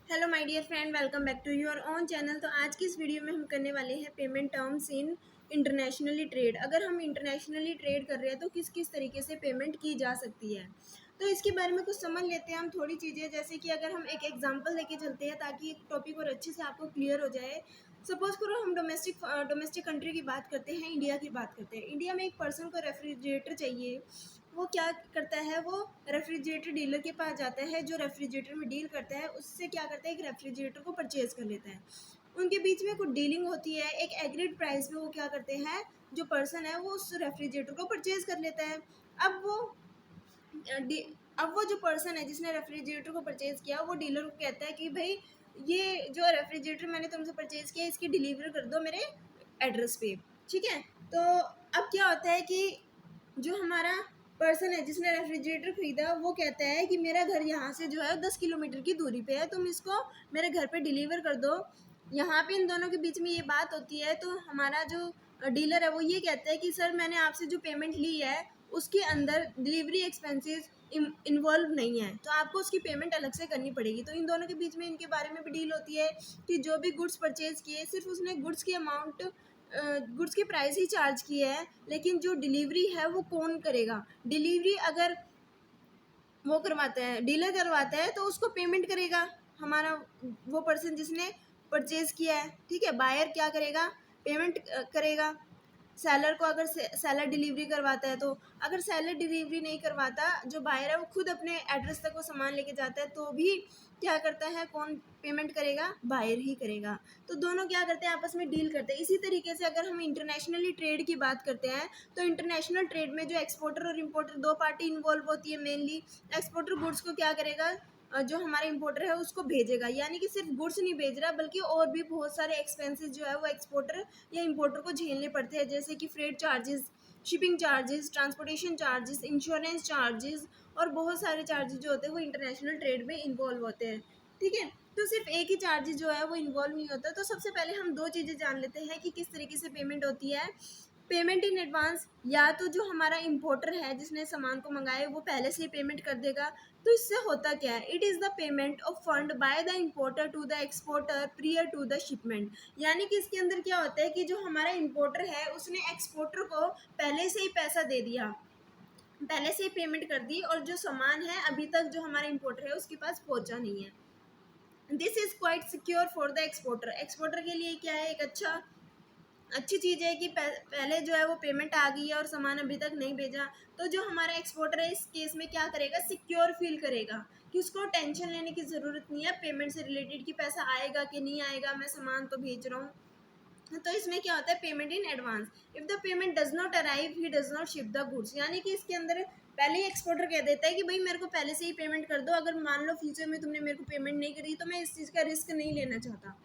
Hello my dear friend, welcome back to your own channel. तो आज की इस वीडियो में हम करने वाले हैं payment terms in internationally trade. अगर हम इंटरनेशनली ट्रेड कर रहे हैं तो किस किस तरीके से पेमेंट की जा सकती है, तो इसके बारे में कुछ समझ लेते हैं हम थोड़ी चीज़ें। जैसे कि अगर हम एक एग्जांपल लेके चलते हैं ताकि टॉपिक और अच्छे से आपको क्लियर हो जाए। सपोज करो हम डोमेस्टिक कंट्री की बात करते हैं, इंडिया की बात करते हैं। इंडिया में एक पर्सन को रेफ्रिजरेटर चाहिए। वो क्या करता है, वो रेफ्रिजरेटर डीलर के पास जाता है, जो रेफ्रिजरेटर में डील करता है उससे क्या करता है, एक रेफ्रिजरेटर को परचेज कर लेता है। उनके बीच में कुछ डीलिंग होती है, एक एग्रीड प्राइस पे वो क्या करते हैं, जो पर्सन है वो उस रेफ्रिजरेटर को परचेज कर लेता है। अब वो अब वो जो पर्सन है जिसने रेफ्रिजरेटर को परचेज किया, वो डीलर को कहता है कि भाई ये जो रेफ्रिजरेटर मैंने तुमसे परचेज किया इसकी डिलीवरी कर दो मेरे एड्रेस पे। ठीक है, तो अब क्या होता है कि जो हमारा पर्सन है जिसने रेफ्रिजरेटर खरीदा, वो कहता है कि मेरा घर यहाँ से जो है 10 किलोमीटर की दूरी पे है, तुम इसको मेरे घर पे डिलीवर कर दो। यहाँ पे इन दोनों के बीच में ये बात होती है, तो हमारा जो डीलर है वो ये कहता है कि सर मैंने आपसे जो पेमेंट ली है उसके अंदर डिलीवरी एक्सपेंसेस इन्वॉल्व नहीं है, तो आपको उसकी पेमेंट अलग से करनी पड़ेगी। तो इन दोनों के बीच में इनके बारे में भी डील होती है कि जो भी गुड्स परचेज किए सिर्फ उसने गुड्स की अमाउंट, गुड्स की प्राइस ही चार्ज की है, लेकिन जो डिलीवरी है वो कौन करेगा। डिलीवरी अगर वो करवाता है, डीलर करवाता है, तो उसको पेमेंट करेगा हमारा वो पर्सन जिसने परचेज किया है। ठीक है, बायर क्या करेगा, पेमेंट करेगा सेलर को। अगर सेलर डिलीवरी करवाता है तो, अगर सेलर डिलीवरी नहीं करवाता, जो बायर है वो खुद अपने एड्रेस तक वो सामान लेके जाता है, तो भी क्या करता है, कौन पेमेंट करेगा, बायर ही करेगा। तो दोनों क्या करते हैं, आपस में डील करते हैं। इसी तरीके से अगर हम इंटरनेशनली ट्रेड की बात करते हैं, तो इंटरनेशनल ट्रेड में जो एक्सपोर्टर और इम्पोर्टर दो पार्टी इन्वॉल्व होती है मेनली। एक्सपोर्टर गुड्स को क्या करेगा, जो हमारा इम्पोर्टर है उसको भेजेगा, यानी कि सिर्फ गुड्स नहीं भेज रहा बल्कि और भी बहुत सारे एक्सपेंसेस जो है वो एक्सपोर्टर या इम्पोर्टर को झेलने पड़ते हैं, जैसे कि freight charges, shipping charges, transportation charges, insurance charges और बहुत सारे चार्जेस जो होते हैं वो इंटरनेशनल ट्रेड में इन्वॉल्व होते हैं। ठीक है, तो सिर्फ एक ही चार्जेस जो है वो इन्वॉल्व नहीं होता। तो सबसे पहले हम दो चीज़ें जान लेते हैं कि किस तरीके से पेमेंट होती है। पेमेंट इन एडवांस, या तो जो हमारा इम्पोर्टर है जिसने सामान को मंगाए वो पहले से ही पेमेंट कर देगा। तो इससे होता क्या है, it is the payment of fund by the importer to the exporter prior to the shipment. यानी कि इसके अंदर क्या होता है कि जो हमारा इम्पोर्टर है उसने एक्सपोर्टर को पहले से ही पैसा दे दिया, पहले से ही पेमेंट कर दी, और जो सामान है अभी तक जो हमारा इम्पोर्टर है उसके पास पहुंचा नहीं है। This is quite secure for the exporter. Exporter के लिए क्या है, एक अच्छी चीज़ है कि पहले जो है वो पेमेंट आ गई है और सामान अभी तक नहीं भेजा। तो जो हमारा एक्सपोर्टर है इस केस में क्या करेगा, सिक्योर फील करेगा कि उसको टेंशन लेने की ज़रूरत नहीं है पेमेंट से रिलेटेड कि पैसा आएगा कि नहीं आएगा, मैं सामान तो भेज रहा हूँ। तो इसमें क्या होता है, payment in advance. If the payment does not arrive he does not ship the goods. यानी कि इसके अंदर पहले ही एक्सपोर्टर कह देता है कि भाई मेरे को पहले से ही पेमेंट कर दो, अगर मान लो फ्यूचर में तुमने मेरे को पेमेंट नहीं करी तो मैं इस चीज़ का रिस्क नहीं लेना चाहता।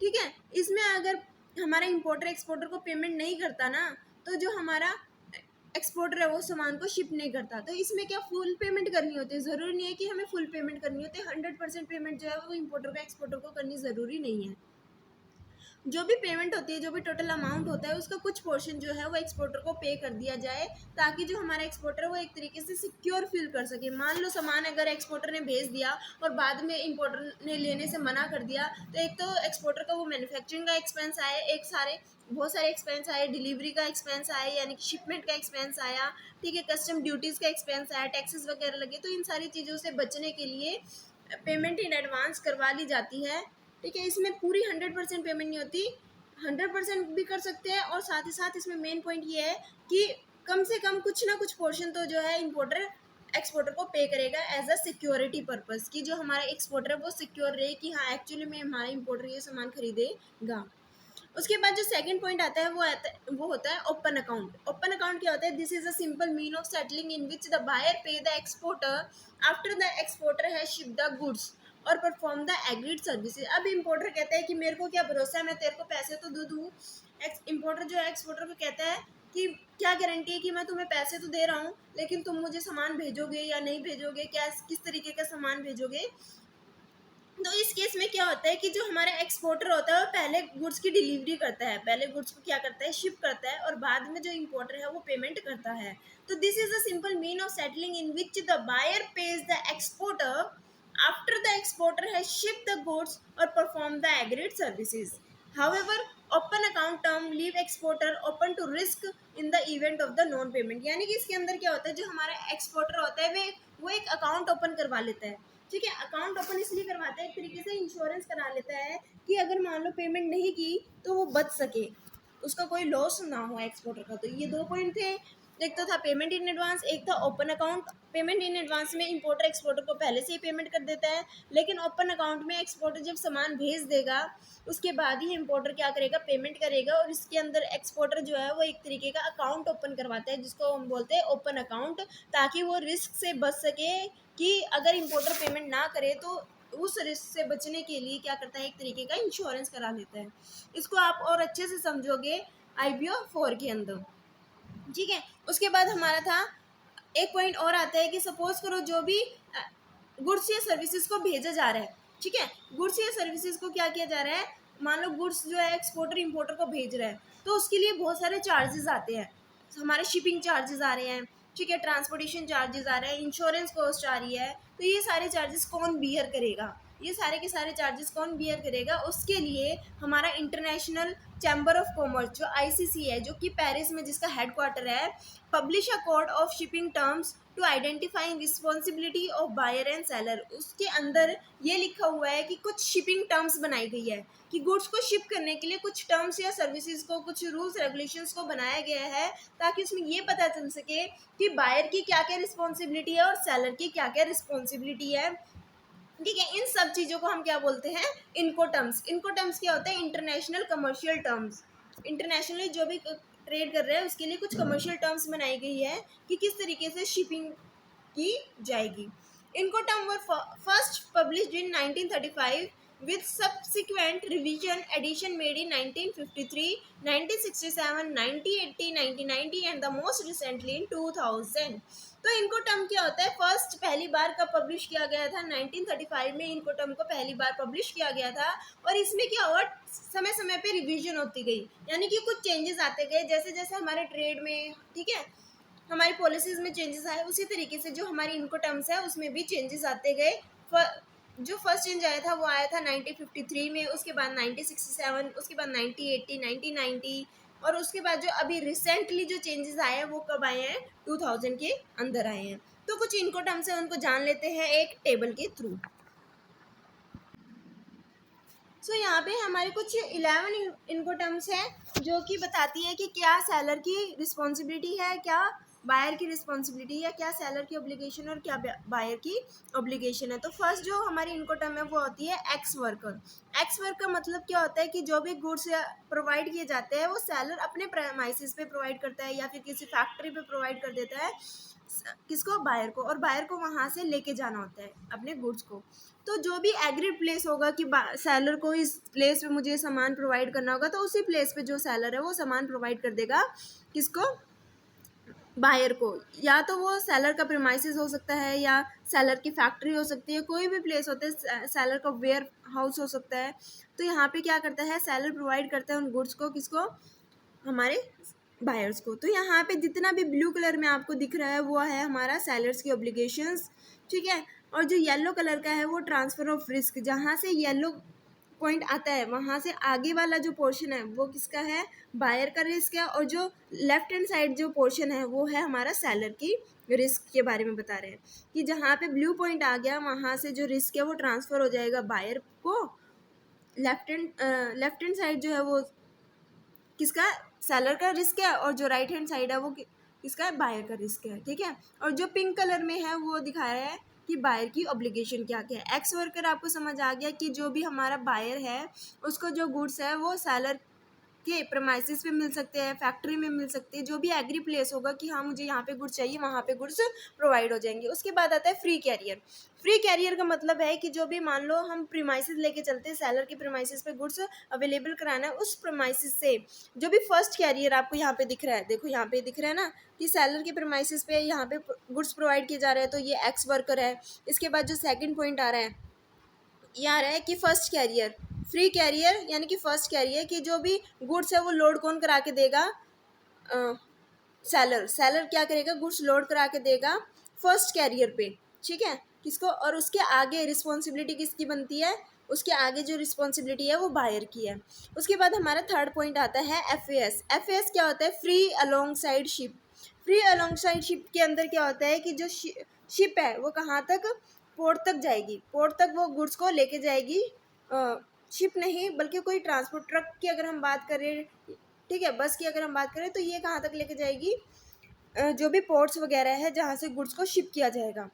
ठीक है, इसमें अगर हमारा इम्पोर्टर एक्सपोर्टर को पेमेंट नहीं करता ना, तो जो हमारा एक्सपोर्टर है वो सामान को शिप नहीं करता। तो इसमें क्या फुल पेमेंट करनी होती है, ज़रूरी नहीं है कि हमें फुल पेमेंट करनी होती है। 100% पेमेंट जो है वो इम्पोर्टर को एक्सपोर्टर को करनी ज़रूरी नहीं है। जो भी पेमेंट होती है, जो भी टोटल अमाउंट होता है, उसका कुछ पोर्शन जो है वो एक्सपोर्टर को पे कर दिया जाए, ताकि जो हमारा एक्सपोर्टर है वो एक तरीके से सिक्योर फील कर सके। मान लो सामान अगर एक्सपोर्टर ने भेज दिया और बाद में इम्पोर्टर ने लेने से मना कर दिया, तो एक तो एक्सपोर्टर का वो मैन्युफैक्चरिंग का एक्सपेंस आए, एक सारे बहुत सारे एक्सपेंस आए, डिलीवरी का एक्सपेंस आए यानी कि शिपमेंट का एक्सपेंस आया, ठीक है, कस्टम ड्यूटीज़ का एक्सपेंस आया, टैक्सेस वगैरह लगे। तो इन सारी चीज़ों से बचने के लिए पेमेंट इन एडवांस करवा ली जाती है। ठीक है, इसमें पूरी 100% पेमेंट नहीं होती, 100% भी कर सकते हैं, और साथ ही साथ इसमें मेन पॉइंट ये है कि कम से कम कुछ ना कुछ पोर्शन तो जो है इम्पोर्टर एक्सपोर्टर को पे करेगा एज अ सिक्योरिटी पर्पस, कि जो हमारा एक्सपोर्टर है वो सिक्योर रहे कि हाँ एक्चुअली में हमारा इम्पोर्टर ये सामान खरीदेगा। उसके बाद जो सेकंड पॉइंट आता है वो होता है ओपन अकाउंट। ओपन अकाउंट क्या होता है, this is a simple mean of settling in which the buyer pay the exporter after the exporter has ship the goods और परफॉर्म द एग्रीड सर्विसेज। अब इम्पोर्टर कहता है कि मेरे को क्या भरोसा है, मैं तेरे को पैसे तो दूँ। इम्पोर्टर जो है एक्सपोर्टर को कहता है कि क्या गारंटी है कि मैं तुम्हें पैसे तो दे रहा हूँ, लेकिन तुम मुझे सामान भेजोगे या नहीं भेजोगे, क्या किस तरीके का सामान भेजोगे। तो इस केस में क्या होता है कि जो हमारा एक्सपोर्टर होता है वो पहले गुड्स की डिलीवरी करता है, पहले गुड्स को क्या करता है, शिप करता है, और बाद में जो इम्पोर्टर है वो पेमेंट करता है। तो this is a simple mean of settling in which the buyer pays the exporter after the exporter has shipped the goods or performed the agreed services. However, open account term leave exporter open to risk in the event of the non payment. यानी कि इसके अंदर क्या होता है, जो हमारा exporter होता है वो एक अकाउंट ओपन करवा लेता है, ठीक है। अकाउंट ओपन इसलिए करवाता है, एक तरीके से इंश्योरेंस करा लेता है कि अगर मान लो पेमेंट नहीं की तो वो बच सके, उसका कोई लॉस ना हो एक्सपोर्टर का। तो ये 2 पॉइंट थे, एक तो था पेमेंट इन एडवांस, एक था open account. Payment in advance में इंपोर्टर एक्सपोर्टर को पहले से ही पेमेंट कर देता है, लेकिन ओपन अकाउंट में एक्सपोर्टर जब सामान भेज देगा उसके बाद ही इंपोर्टर क्या करेगा, पेमेंट करेगा। और इसके अंदर एक्सपोर्टर जो है वो एक तरीके का अकाउंट ओपन करवाता है, जिसको हम बोलते हैं ओपन अकाउंट, ताकि वो रिस्क से बच सके कि अगर इंपोर्टर पेमेंट ना करे तो उस रिस्क से बचने के लिए क्या करता है, एक तरीके का इंश्योरेंस करा लेता है। इसको आप और अच्छे से समझोगे IBO 4 के अंदर, ठीक है। उसके बाद हमारा था एक पॉइंट और आता है कि सपोज करो जो भी गुड्स या सर्विसेज को भेजा जा रहा है, ठीक है, गुड्स या सर्विसेज को क्या किया जा रहा है, मान लो गुड्स जो है एक्सपोर्टर इंपोर्टर को भेज रहा है तो उसके लिए बहुत सारे चार्जेस आते हैं, हमारे शिपिंग चार्जेस आ रहे हैं, ठीक है, ट्रांसपोर्टेशन चार्जेस आ रहे हैं, इंश्योरेंस कॉस्ट आ रही है। तो ये सारे चार्जेस कौन बियर करेगा, ये सारे के सारे चार्जेस कौन बियर करेगा, उसके लिए हमारा इंटरनेशनल चैम्बर ऑफ कॉमर्स जो ICC है, जो कि पेरिस में जिसका हेडक्वार्टर है, publish a code of shipping terms to identifying responsibility of buyer and seller. उसके अंदर ये लिखा हुआ है कि कुछ शिपिंग टर्म्स बनाई गई है कि गुड्स को शिप करने के लिए कुछ टर्म्स या सर्विसेज को, कुछ रूल्स रेगुलेशंस को बनाया गया है, ताकि उसमें ये पता चल सके कि बायर की क्या क्या रिस्पॉन्सिबिलिटी है और सेलर की क्या क्या रिस्पॉन्सिबिलिटी है, ठीक है। इन सब चीज़ों को हम क्या बोलते हैं, इनको टर्म्स। इनको टर्म्स क्या होते हैं, इंटरनेशनल कमर्शियल टर्म्स। इंटरनेशनली जो भी ट्रेड कर रहे हैं उसके लिए कुछ कमर्शियल टर्म्स बनाई गई है कि किस तरीके से शिपिंग की जाएगी। इनको term were first published in 1935 with subsequent revision edition made in 1953, 1967, 1980, 1990 and the most recently in 2000। तो इनको टर्म क्या होता है, फर्स्ट पहली बार कब पब्लिश किया गया था, 1935 में इनको टर्म को पहली बार पब्लिश किया गया था। और इसमें क्या हुआ, समय समय पे रिवीजन होती गई, यानी कि कुछ चेंजेस आते गए, जैसे जैसे हमारे ट्रेड में, ठीक है, हमारी पॉलिसीज़ में चेंजेस आए, उसी तरीके से जो हमारी इनको टर्म्स है उसमें भी चेंजेस आते गए। जो फर्स्ट चेंज आया था वो आया था 1953 में, उसके बाद 1967, उसके बाद 1980, 1990 और उसके बाद जो अभी रिसेंटली जो चेंजेस आए हैं वो कब आए हैं, 2000 के अंदर आए हैं। तो कुछ इनको टर्म्स है उनको जान लेते हैं एक टेबल के थ्रू। सो यहाँ पे हमारे कुछ 11 इनको टर्म्स है जो कि बताती है कि क्या सेलर की रिस्पॉन्सिबिलिटी है, क्या बायर की रिस्पॉन्सिबिलिटी है, क्या सेलर की ऑब्लिगेशन और क्या बायर की ऑब्लिगेशन है। तो फर्स्ट जो हमारी इनको टर्म है वो होती है एक्स वर्कर। एक्स वर्कर मतलब क्या होता है कि जो भी गुड्स प्रोवाइड किए जाते हैं वो सेलर अपने प्रेमाइसिस पे प्रोवाइड करता है या फिर किसी फैक्ट्री पे प्रोवाइड कर देता है, किसको, बायर को, और बायर को वहाँ से लेके जाना होता है अपने गुड्स को। तो जो भी एग्रीड प्लेस होगा कि सेलर को इस प्लेस पे मुझे सामान प्रोवाइड करना होगा, तो उसी प्लेस पे जो सेलर है वो सामान प्रोवाइड कर देगा, किसको, बायर को। या तो वो सेलर का प्रीमाइसिस हो सकता है या सेलर की फैक्ट्री हो सकती है, कोई भी प्लेस होता है, सेलर का वेयर हाउस हो सकता है। तो यहाँ पे क्या करता है, सेलर प्रोवाइड करता है उन गुड्स को, किसको, हमारे बायर्स को। तो यहाँ पे जितना भी ब्लू कलर में आपको दिख रहा है वो है हमारा सेलर्स की ऑब्लिगेशंस, ठीक है। और जो येलो कलर का है वो ट्रांसफ़र ऑफ रिस्क, जहाँ से येलो पॉइंट आता है वहाँ से आगे वाला जो पोर्शन है वो किसका है, बायर का रिस्क है। और जो लेफ्ट हैंड साइड जो पोर्शन है वो है हमारा सेलर की रिस्क के बारे में बता रहे हैं कि जहाँ पे ब्लू पॉइंट आ गया वहाँ से जो रिस्क है वो ट्रांसफ़र हो जाएगा बायर को। लेफ्ट हैंड साइड जो है वो किसका, सेलर का रिस्क है, और जो राइट हैंड साइड है वो किसका है, बायर का रिस्क है, ठीक है। और जो पिंक कलर में है वो दिखाया है कि बायर की ऑब्लिगेशन क्या क्या है। एक्स वर्कर आपको समझ आ गया कि जो भी हमारा बायर है उसको जो गुड्स है वो सेलर के प्रेमाइसिस पे मिल सकते हैं, फैक्ट्री में मिल सकते हैं, जो भी एग्री प्लेस होगा कि हाँ मुझे यहाँ पे गुड्स चाहिए वहाँ पे गुड्स प्रोवाइड हो जाएंगे। उसके बाद आता है फ्री कैरियर। फ्री कैरियर का मतलब है कि जो भी मान लो हम प्रीमाइसिस लेके चलते हैं, सेलर के प्रीमाइसिस पे गुड्स अवेलेबल कराना है, उस प्रीमाइसिस से जो भी फर्स्ट कैरियर आपको यहाँ पे दिख रहा है, देखो यहाँ पे दिख रहा है ना कि सेलर के प्रीमाइसिस पे यहाँ पे गुड्स प्रोवाइड किए जा रहे हैं, तो ये एक्स वर्कर है। इसके बाद जो सेकेंड पॉइंट आ रहा है ये आ रहा है कि फर्स्ट कैरियर, फ्री कैरियर यानी कि फर्स्ट कैरियर कि जो भी गुड्स है वो लोड कौन करा के देगा, सेलर क्या करेगा, गुड्स लोड करा के देगा फर्स्ट कैरियर पे, ठीक है, किसको, और उसके आगे रिस्पॉन्सिबिलिटी किसकी बनती है, उसके आगे जो रिस्पॉन्सिबिलिटी है वो बायर की है। उसके बाद हमारा थर्ड पॉइंट आता है FAS। FAS क्या होता है, free along side ship. Free along side ship के अंदर क्या होता है कि जो शिप है वो कहाँ तक, पोर्ट तक जाएगी, पोर्ट तक वो गुड्स को लेके जाएगी। शिप नहीं बल्कि कोई ट्रांसपोर्ट, ट्रक की अगर हम बात करें, ठीक है, बस की अगर हम बात करें तो ये कहाँ तक लेके जाएगी, जो भी पोर्ट्स वगैरह है जहाँ से गुड्स को शिप किया जाएगा।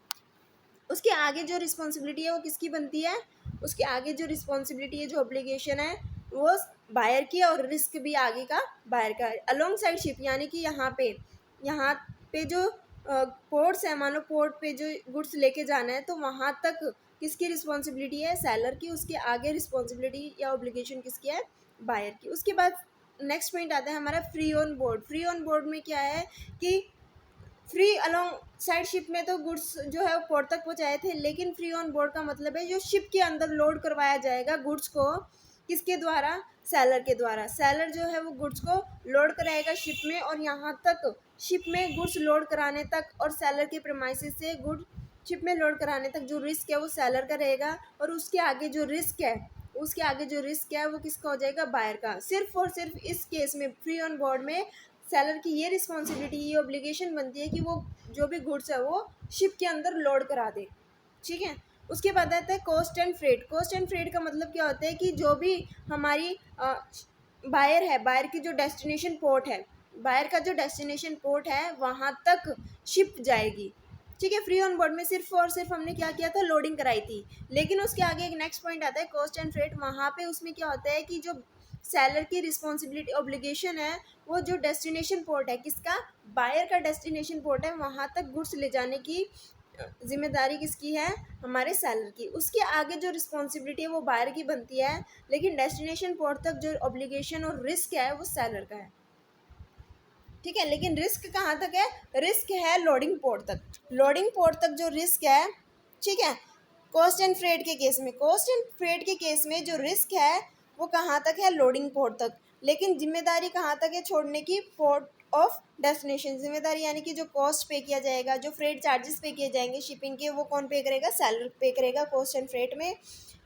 उसके आगे जो रिस्पॉन्सिबिलिटी है वो किसकी बनती है, उसके आगे जो रिस्पॉन्सिबिलिटी है, जो ऑब्लिगेशन है वो बायर की, और रिस्क भी आगे का बायर का है। अलोंग साइड शिप यानी कि यहाँ पे जो पोर्ट्स है, मान लो पोर्ट पे जो गुड्स लेके जाना है तो वहाँ तक किसकी रिस्पॉन्सिबिलिटी है, सेलर की। उसके आगे रिस्पॉन्सिबिलिटी या ऑब्लिगेशन किसकी है, बायर की। उसके बाद नेक्स्ट पॉइंट आता है हमारा free on board. Free on board में क्या है कि फ्री अलोंग साइड शिप में तो गुड्स जो है वो पोर्ट तक पहुँचाए थे, लेकिन फ्री ऑन बोर्ड का मतलब है जो शिप के अंदर लोड करवाया जाएगा गुड्स को, किसके द्वारा, सेलर के द्वारा। सेलर जो है वो गुड्स को लोड कराएगा शिप में, और यहाँ तक शिप में गुड्स लोड कराने तक और सेलर के प्रेमाइसिस से गुड शिप में लोड कराने तक जो रिस्क है वो सेलर का रहेगा, और उसके आगे जो रिस्क है वो किसका हो जाएगा, बायर का। सिर्फ और सिर्फ इस केस में फ्री ऑन बोर्ड में सेलर की ये रिस्पॉन्सिबिलिटी, ये ऑब्लिगेशन बनती है कि वो जो भी गुड्स है वो शिप के अंदर लोड करा दे, ठीक है। उसके बाद आता है cost and freight. Cost and freight का मतलब क्या होता है कि जो भी हमारी बायर है, बायर की जो डेस्टिनेशन पोर्ट है, बायर का जो डेस्टिनेशन पोर्ट है वहाँ तक शिप जाएगी, ठीक है। फ्री ऑन बोर्ड में सिर्फ और सिर्फ हमने क्या किया था, लोडिंग कराई थी। लेकिन उसके आगे एक नेक्स्ट पॉइंट आता है कॉस्ट एंड फ्रेट। वहाँ पे उसमें क्या होता है कि जो सेलर की रिस्पॉन्सिबिलिटी ऑब्लिगेशन है वो जो डेस्टिनेशन पोर्ट है, किसका, बायर का डेस्टिनेशन पोर्ट है, वहाँ तक गुड्स ले जाने की जिम्मेदारी किसकी है, हमारे सेलर की। उसके आगे जो रिस्पॉन्सिबिलिटी है वो बायर की बनती है, लेकिन डेस्टिनेशन पोर्ट तक जो ऑब्लिगेशन और रिस्क है वो सेलर का है, ठीक है। लेकिन रिस्क कहाँ तक है, रिस्क है लोडिंग पोर्ट तक। लोडिंग पोर्ट तक जो रिस्क है, ठीक है। कॉस्ट एंड फ्रेट के केस में, कॉस्ट एंड फ्रेट के केस में जो रिस्क है वो कहाँ तक है, लोडिंग पोर्ट तक। लेकिन जिम्मेदारी कहाँ तक है, छोड़ने की, पोर्ट ऑफ डेस्टिनेशन। जिम्मेदारी यानी कि जो कॉस्ट पे किया जाएगा, जो फ्रेट चार्जेस पे किए जाएंगे शिपिंग के, वो कौन पे करेगा, सेलर पे करेगा कॉस्ट एंड फ्रेट में,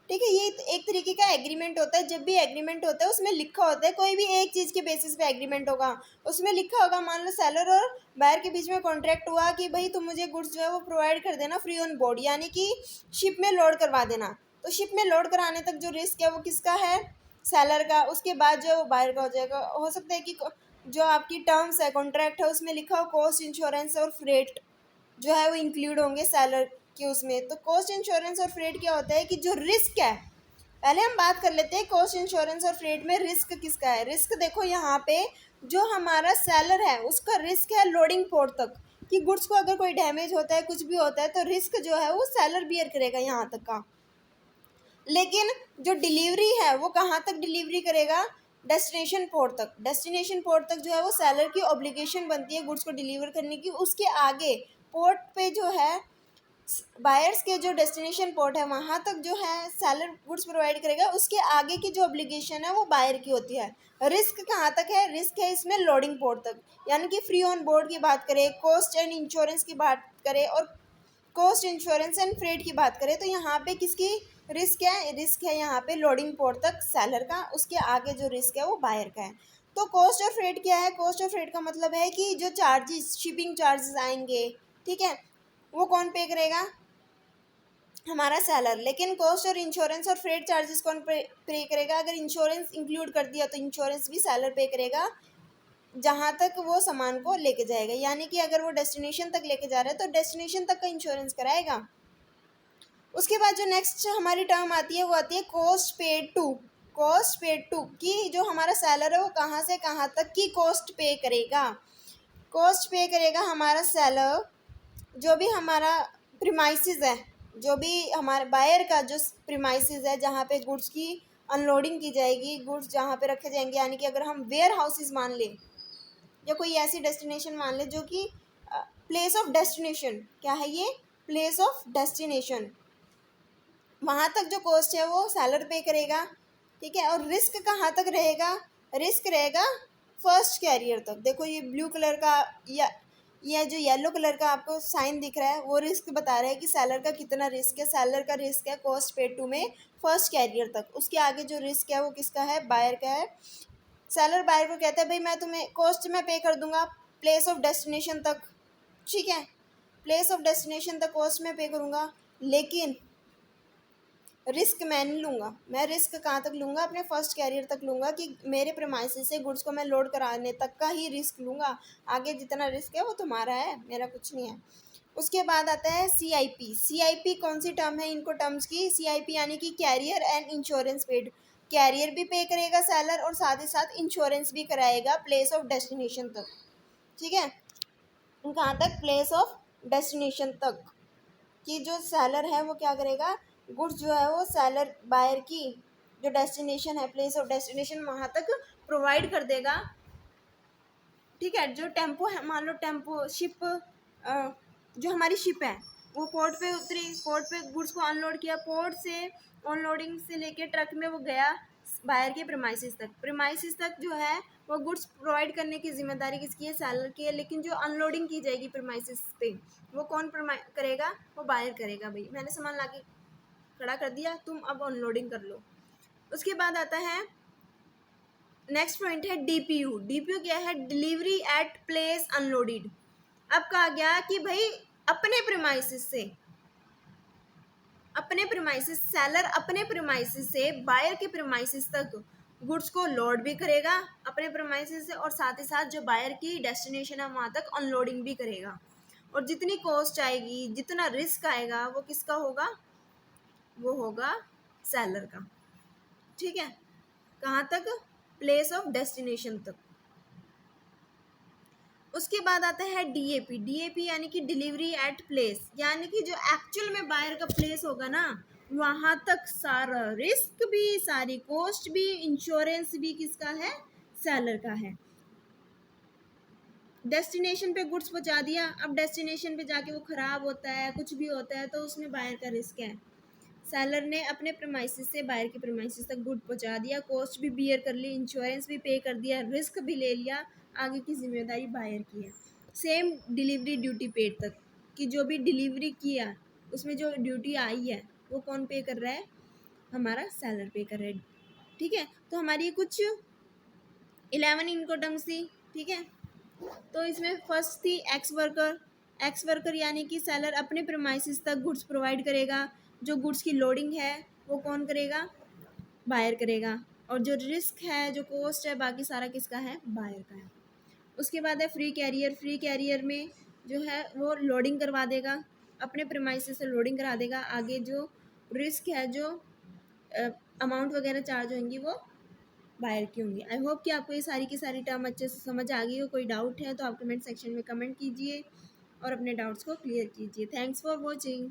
ठीक है। ये एक तरीके का एग्रीमेंट होता है। जब भी एग्रीमेंट होता है उसमें लिखा होता है, कोई भी एक चीज़ के बेसिस पे एग्रीमेंट होगा, उसमें लिखा होगा, मान लो सेलर और बायर के बीच में कॉन्ट्रैक्ट हुआ कि भाई तुम मुझे गुड्स जो है वो प्रोवाइड कर देना फ्री ऑन बोर्ड, यानी कि शिप में लोड करवा देना। तो शिप में लोड कराने तक जो रिस्क है वो किसका है, सेलर का। उसके बाद जो है वो बायर का हो जाएगा। हो सकता है कि जो आपकी टर्म्स है, कॉन्ट्रैक्ट है, उसमें लिखा हो कॉस्ट, इंश्योरेंस और फ्रेट जो है वो इंक्लूड होंगे सेलर के उसमें। तो कॉस्ट इंश्योरेंस और फ्रेट क्या होता है कि जो रिस्क है, पहले हम बात कर लेते हैं कॉस्ट इंश्योरेंस और फ्रेट में रिस्क किसका है। रिस्क देखो यहाँ पे जो हमारा सेलर है उसका रिस्क है लोडिंग पोर्ट तक, कि गुड्स को अगर कोई डैमेज होता है, कुछ भी होता है, तो रिस्क जो है वो सेलर बियर करेगा यहाँ तक का। लेकिन जो डिलीवरी है वो कहाँ तक डिलीवरी करेगा, डेस्टिनेशन पोर्ट तक। डेस्टिनेशन पोर्ट तक जो है वो सेलर की ऑब्लिगेशन बनती है गुड्स को डिलीवर करने की। उसके आगे पोर्ट पे जो है बायर्स के जो डेस्टिनेशन पोर्ट है वहाँ तक जो है सेलर गुड्स प्रोवाइड करेगा। उसके आगे की जो ऑब्लिगेशन है वो बायर की होती है। रिस्क कहाँ तक है, रिस्क है इसमें लोडिंग पोर्ट तक। यानी कि फ्री ऑन बोर्ड की बात करें, कॉस्ट एंड इंश्योरेंस की बात करें और कॉस्ट इंश्योरेंस एंड फ्रेट की बात करें, तो यहाँ पे किसकी रिस्क है, रिस्क है यहाँ पे लोडिंग पोर्ट तक सेलर का। उसके आगे जो रिस्क है वो बायर का है। तो कॉस्ट और फ्रेट क्या है, कॉस्ट और फ्रेट का मतलब है कि जो चार्जेस, शिपिंग चार्जेस आएंगे, ठीक है, वो कौन पे करेगा, हमारा सेलर। लेकिन कॉस्ट और इंश्योरेंस और फ्रेट चार्जेस कौन पे करेगा, अगर इंश्योरेंस इंक्लूड कर दिया तो इंश्योरेंस भी सेलर पे करेगा जहाँ तक वो सामान को लेके जाएगा। यानी कि अगर वो डेस्टिनेशन तक लेके जा रहा है तो डेस्टिनेशन तक का इंश्योरेंस कराएगा। उसके बाद जो नेक्स्ट हमारी टर्म आती है वो आती है cost paid to. Cost paid to कि जो हमारा सेलर है वो कहाँ से कहाँ तक की कॉस्ट पे करेगा। कॉस्ट पे करेगा हमारा सेलर जो भी हमारा प्रीमाइसेस है, जो भी हमारे बायर का जो प्रीमाइसेस है जहाँ पे गुड्स की अनलोडिंग की जाएगी, गुड्स जहाँ पे रखे जाएंगे, यानी कि अगर हम वेयर हाउसेज मान लें या कोई ऐसी डेस्टिनेशन मान लें जो कि प्लेस ऑफ डेस्टिनेशन, क्या है ये, प्लेस ऑफ डेस्टिनेशन, वहाँ तक जो कॉस्ट है वो सेलर पे करेगा, ठीक है। और रिस्क कहाँ तक रहेगा, रिस्क रहेगा फर्स्ट कैरियर तक। देखो ये ब्लू कलर का या ये जो येलो कलर का आपको साइन दिख रहा है वो रिस्क बता रहा है कि सेलर का कितना रिस्क है। सेलर का रिस्क है कॉस्ट पेड टू में फर्स्ट कैरियर तक। उसके आगे जो रिस्क है वो किसका है, बायर का है। सेलर बायर को कहता है भाई मैं तुम्हें कॉस्ट में पे कर दूंगा प्लेस ऑफ डेस्टिनेशन तक, ठीक है, प्लेस ऑफ डेस्टिनेशन तक कॉस्ट में पे करूंगा, लेकिन रिस्क मैं नहीं लूँगा। मैं रिस्क कहाँ तक लूँगा, अपने फर्स्ट कैरियर तक लूँगा कि मेरे प्रेमाइसिस से गुड्स को मैं लोड कराने तक का ही रिस्क लूँगा। आगे जितना रिस्क है वो तुम्हारा है, मेरा कुछ नहीं है। उसके बाद आता है CIP। CIP कौन सी टर्म है इनको टर्म्स की, CIP यानी कि carrier and insurance paid. Carrier भी पे करेगा सेलर और साथ ही साथ इंश्योरेंस भी कराएगा प्लेस ऑफ डेस्टिनेशन तक, ठीक है। कहाँ तक, प्लेस ऑफ डेस्टिनेशन तक, कि जो सेलर है वो क्या करेगा, गुड्स जो है वो सेलर बायर की जो डेस्टिनेशन है, प्लेस ऑफ डेस्टिनेशन, वहाँ तक प्रोवाइड कर देगा, ठीक है। जो टेम्पो है, मान लो टेम्पो शिप, जो हमारी शिप है वो पोर्ट पे उतरी, पोर्ट पे गुड्स को अनलोड किया, पोर्ट से अनलोडिंग से लेके ट्रक में वो गया बायर के प्रेमाइसिस तक। प्रेमाइसिस तक जो है वो गुड्स प्रोवाइड करने की जिम्मेदारी किसकी है, सेलर की है। लेकिन जो अनलोडिंग की जाएगी प्रेमाइसिस पे वो कौन करेगा, वो बायर करेगा। भाई मैंने सामान लाके खड़ा कर दिया, तुम अब अनलोडिंग कर लो। उसके बाद आता है नेक्स्ट पॉइंट है DPU। DPU क्या है, डिलीवरी एट प्लेस अनलोडेड। अब कहा गया कि भाई अपने प्रेमाइसिस से, अपने प्रेमाइसिस, सेलर अपने प्रेमाइसिस से बायर के प्रेमाइसिस तक गुड्स को लोड भी करेगा अपने प्रेमाइसिस से, और साथ ही साथ जो बायर की डेस्टिनेशन है वहाँ तक अनलोडिंग भी करेगा। और जितनी कॉस्ट आएगी, जितना रिस्क आएगा, वो किसका होगा, वो होगा सेलर का, ठीक है। कहाँ तक, प्लेस ऑफ डेस्टिनेशन तक। उसके बाद आता है DAP। DAP यानी कि डिलीवरी एट प्लेस, यानी कि जो एक्चुअल में बायर का प्लेस होगा ना वहाँ तक सारा रिस्क भी, सारी कॉस्ट भी, इंश्योरेंस भी किसका है, सेलर का है। डेस्टिनेशन पे गुड्स पहुँचा दिया, अब डेस्टिनेशन पे जाके वो ख़राब होता है, कुछ भी होता है, तो उसमें बायर का रिस्क है। सेलर ने अपने प्रेमाइसिस से बायर के प्रेमाइसिस तक गुड पहुंचा दिया, कॉस्ट भी बियर कर ली, इंश्योरेंस भी पे कर दिया, रिस्क भी ले लिया, आगे की जिम्मेदारी बायर की है। सेम डिलीवरी ड्यूटी पेड तक, कि जो भी डिलीवरी किया उसमें जो ड्यूटी आई है वो कौन पे कर रहा है, हमारा सेलर पे कर रहा है, ठीक है। तो हमारी कुछ 11 इनकम थी, ठीक है। तो इसमें फर्स्ट थी एक्स वर्कर। एक्स वर्कर यानी कि सेलर अपने प्रेमाइसिस तक गुड्स प्रोवाइड करेगा, जो गुड्स की लोडिंग है वो कौन करेगा, बायर करेगा, और जो रिस्क है, जो कॉस्ट है, बाकी सारा किसका है, बायर का है। उसके बाद है फ्री कैरियर। फ्री कैरियर में जो है वो लोडिंग करवा देगा, अपने प्रेमाइसिस से लोडिंग करा देगा, आगे जो रिस्क है, जो अमाउंट वगैरह चार्ज होंगी वो बायर की होंगी। आई होप कि आपको ये सारी की सारी टर्म अच्छे से समझ आ गई हो। कोई डाउट है तो आप कमेंट सेक्शन में कमेंट कीजिए और अपने डाउट्स को क्लियर कीजिए। Thanks for watching.